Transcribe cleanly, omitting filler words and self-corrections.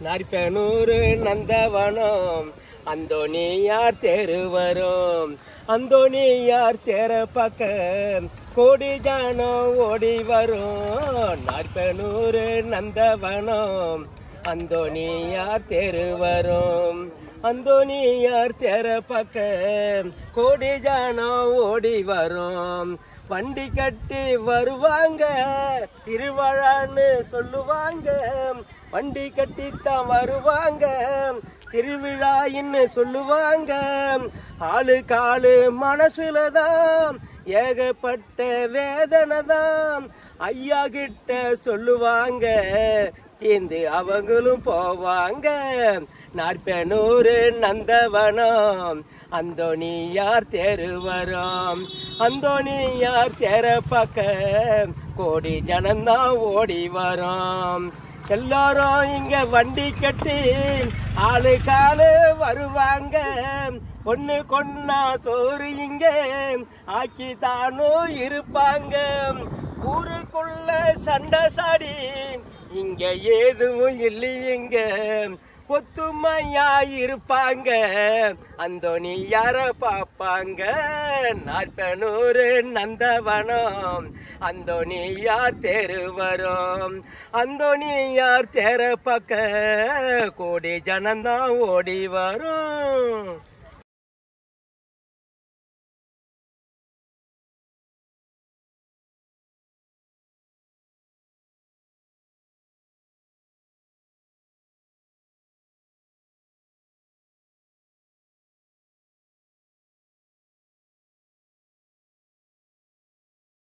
நாற்பனூறு நந்தவனம் அந்தோனியார் தேரு வரும். அந்தோனியார் தேர பக்கம் கோடி ஜனம் ஓடி வரும். நாற்பனூறு நந்தவனம் அந்தோனியார் தேரு வரும். அந்தோனியார் தேர பக்கம் கோடி ஜனம் ஓடி வரும். வண்டி கட்டி வருவாங்க, திருவிழான்னு சொல்லுவாங்க. வண்டி கட்டித்தான் வருவாங்க, திருவிழான்னு சொல்லுவாங்க. ஆளு காலு மனசுலதான் ஏகப்பட்ட வேதனை தான். ஐயா கிட்ட சொல்லுவாங்க, தீந்து அவங்களும் போவாங்க. நாற்பனூறு நந்தவனம் அந்தோனியார் தேரு வரும். அந்தோனியார் தேர பக்கம் கோடி ஜனந்தான் ஓடி வரும். எல்லாரும் இங்க வண்டி கட்டி ஆளு காலு வருவாங்க. பொண்ணு கொன்னா சோறு இங்க ஆக்கி தானும் இருப்பாங்க. ஊருக்குள்ள சண்டை சாடி இங்க எதுவும் இல்லைங்க, ஒத்துமையா இருப்பாங்க. அந்தோனியார பாப்பாங்க. நாற்பனூறு நந்தவனம் அந்தோனியார் தேரு வரும். அந்தோனியார் தேர பக்க கோடி ஜனந்தான் ஓடி வரும்.